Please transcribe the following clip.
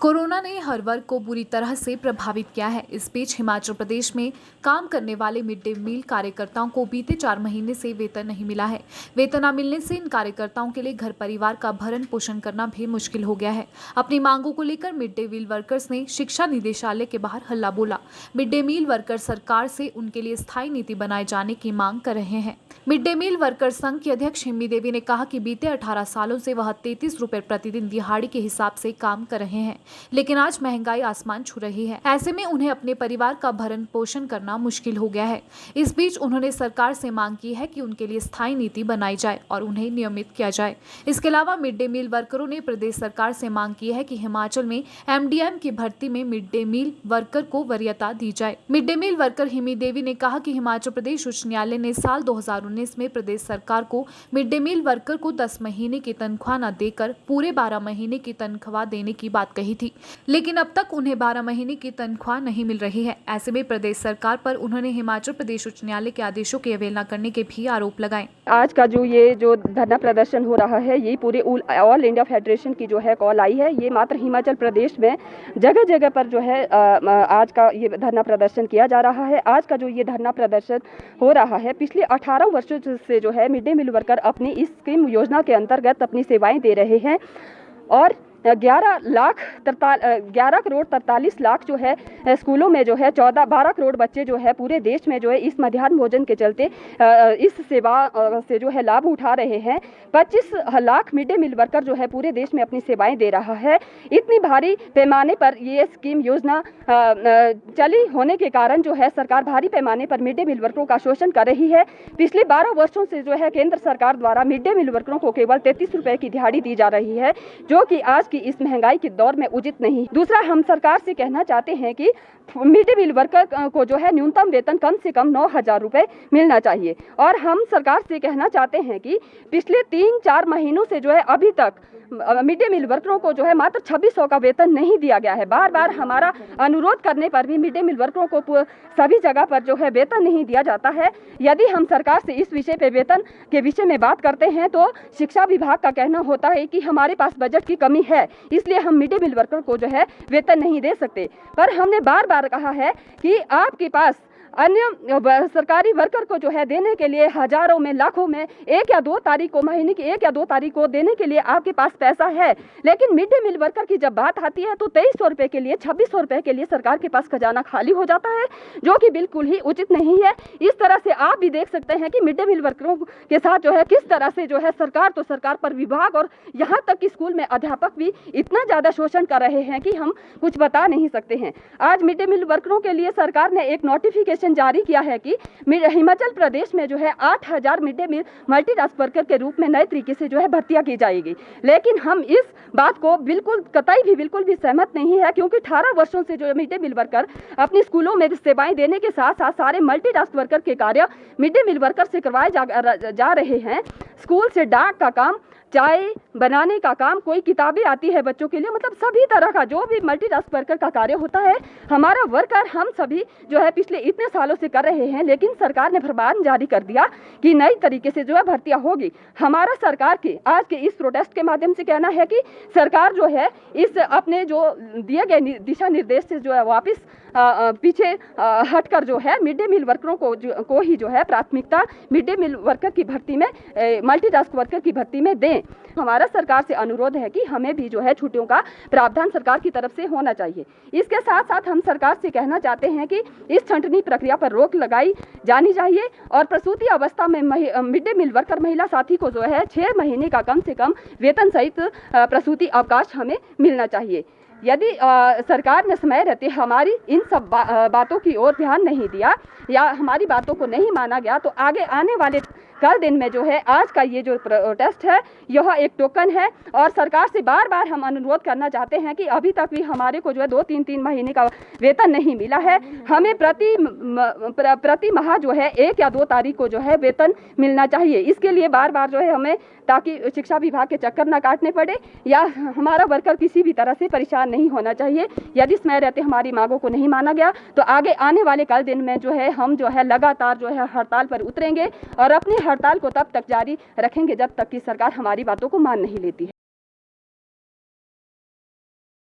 Corona ने हर वर्ग को बुरी तरह से प्रभावित किया है। इस बीच हिमाचल प्रदेश में काम करने वाले मिड डे मील कार्यकर्ताओं को बीते 4 महीने से वेतन नहीं मिला है। वेतन न मिलने से इन कार्यकर्ताओं के लिए घर परिवार का भरण पोषण करना भी मुश्किल हो गया है। अपनी मांगों को लेकर मिड डे मील वर्कर्स ने शिक्षा निदेशालय के बाहर हल्ला बोला। मिड डे मील वर्कर सरकार से उनके लिए स्थायी नीति बनाए जाने की मांग कर रहे हैं। मिड डे मील वर्कर संघ की अध्यक्ष हिम्मी देवी ने कहा कि बीते 18 सालों से वह 33 रुपए प्रतिदिन दिहाड़ी के हिसाब से काम कर रहे हैं, लेकिन आज महंगाई आसमान छू रही है। ऐसे में उन्हें अपने परिवार का भरण पोषण करना मुश्किल हो गया है। इस बीच उन्होंने सरकार से मांग की है कि उनके लिए स्थायी नीति बनाई जाए और उन्हें नियमित किया जाए। इसके अलावा मिड डे मील वर्करों ने प्रदेश सरकार से मांग की है कि हिमाचल में MDM की भर्ती में मिड डे मील वर्कर को वरीयता दी जाए। मिड डे मील वर्कर हिम्मी देवी ने कहा कि हिमाचल प्रदेश उच्च न्यायालय ने साल 2019 में प्रदेश सरकार को मिड डे मील वर्कर को 10 महीने की तनख्वाह न देकर पूरे 12 महीने की तनख्वाह देने की बात कही थी, लेकिन अब तक उन्हें 12 महीने की तनख्वाह नहीं मिल रही है। ऐसे में प्रदेश सरकार पर उन्होंने हिमाचल प्रदेश उच्च न्यायालय के आदेशों की अवहेलना करने के भी आरोप लगाए। आज का जो धरना प्रदर्शन हो रहा है, ये पूरे ऑल इंडिया फेडरेशन की जो है कॉल आई है। ये मात्र हिमाचल प्रदेश में जगह जगह पर जो है आज का ये धरना प्रदर्शन किया जा रहा है। आज का जो ये धरना प्रदर्शन हो रहा है, पिछले 18 वर्षों से जो है मिड डे मील वर्कर अपनी इस स्कीम योजना के अंतर्गत अपनी सेवाएं दे रहे हैं और 11 करोड़ 43 लाख जो है स्कूलों में जो है 12 करोड़ बच्चे जो है पूरे देश में जो है इस मध्याह्न भोजन के चलते इस सेवा से जो है लाभ उठा रहे हैं। 25 lakh mid day meal worker जो है पूरे देश में अपनी सेवाएं दे रहा है। इतनी भारी पैमाने पर ये स्कीम योजना चली होने के कारण जो है सरकार भारी पैमाने पर मिड डे मील वर्करों का शोषण कर रही है। पिछले 12 वर्षों से जो है केंद्र सरकार द्वारा मिड डे मील वर्करों को केवल 33 रुपए की दिहाड़ी दी जा रही है, जो कि आज इस महंगाई के दौर में उचित नहीं। दूसरा, हम सरकार से कहना चाहते हैं कि मिड डे मील वर्कर को जो है न्यूनतम वेतन कम से कम 9,000 रुपए मिलना चाहिए। और हम सरकार से कहना चाहते हैं कि पिछले 3-4 महीनों से जो है अभी तक मिड डे मील वर्करों को जो है मात्र 2600 का वेतन नहीं दिया गया है। बार बार हमारा अनुरोध करने पर भी मिड डे मील वर्करों को सभी जगह पर जो है वेतन नहीं दिया जाता है। यदि हम सरकार से इस विषय पे वेतन के विषय में बात करते हैं तो शिक्षा विभाग का कहना होता है कि हमारे पास बजट की कमी है, इसलिए हम मिड डे मील वर्कर को जो है वेतन नहीं दे सकते। पर हमने बार बार कहा है कि आपके पास अन्य सरकारी वर्कर को जो है देने के लिए हजारों में लाखों में 1 या 2 तारीख को, महीने की 1 या 2 तारीख को देने के लिए आपके पास पैसा है, लेकिन मिड डे मील वर्कर की जब बात आती है तो 2300 रुपए के लिए, 2600 रुपए के लिए सरकार के पास खजाना खाली हो जाता है, जो कि बिल्कुल ही उचित नहीं है। इस तरह से आप भी देख सकते हैं कि मिड डे मील वर्करों के साथ जो है किस तरह से जो है सरकार पर विभाग और यहाँ तक कि स्कूल में अध्यापक भी इतना ज़्यादा शोषण कर रहे हैं कि हम कुछ बता नहीं सकते हैं। आज मिड डे मील वर्करों के लिए सरकार ने एक नोटिफिकेशन जारी किया है कि हिमाचल प्रदेश में जो है 8,000 mid day meal multitask worker के रूप में नए तरीके से जो है भर्तियां की जाएगी। लेकिन हम इस बात को बिल्कुल भी सहमत नहीं है, क्योंकि 18 वर्षों से जो मिड डे मील वर्कर अपने स्कूलों में सेवाएं देने के साथ साथ सारे मल्टीटास्क वर्कर के कार्य मिड डे मील वर्कर से करवाए जा रहे हैं। स्कूल से डाक का काम, चाय बनाने का काम, कोई किताबें आती है बच्चों के लिए, मतलब सभी तरह का जो भी मल्टीटास्क वर्कर का कार्य होता है हमारा वर्कर हम सभी जो है पिछले इतने सालों से कर रहे हैं। लेकिन सरकार ने फरमान जारी कर दिया कि नई तरीके से जो है भर्तियां होगी। हमारा सरकार के आज के इस प्रोटेस्ट के माध्यम से कहना है कि सरकार जो है इस अपने जो दिए गए दिशा निर्देश से जो है वापस पीछे हटकर जो है मिड डे मील वर्करों को ही जो है प्राथमिकता मिड डे मील वर्कर की भर्ती में, मल्टीटास्क वर्कर की भर्ती में दें। हमारा सरकार से अनुरोध है कि हमें भी जो है छुट्टियों का प्रावधान सरकार की तरफ से होना चाहिए। इसके साथ साथ हम सरकार से कहना चाहते हैं कि इस छंटनी प्रक्रिया पर रोक लगाई जानी चाहिए और प्रसूति अवस्था में मिड डे मील वर्कर महिला साथी को जो है 6 महीने का कम से कम वेतन सहित प्रसूति अवकाश हमें मिलना चाहिए। यदि सरकार ने समय रहते हमारी इन सब बातों की ओर ध्यान नहीं दिया या हमारी बातों को नहीं माना गया तो आगे आने वाले कल दिन में जो है आज का ये जो प्रोटेस्ट है यह एक टोकन है। और सरकार से बार बार हम अनुरोध करना चाहते हैं कि अभी तक भी हमारे को जो है 2-3 महीने का वेतन नहीं मिला है। हमें प्रति माह जो है 1 या 2 तारीख को जो है वेतन मिलना चाहिए। इसके लिए बार बार जो है हमें, ताकि शिक्षा विभाग के चक्कर ना काटने पड़े या हमारा वर्कर किसी भी तरह से परेशान नहीं होना चाहिए। यदि समय रहते हमारी मांगों को नहीं माना गया तो आगे आने वाले कल दिन में जो है हम जो है लगातार जो है हड़ताल पर उतरेंगे और अपनी हड़ताल को तब तक जारी रखेंगे जब तक कि सरकार हमारी बातों को मान नहीं लेती है।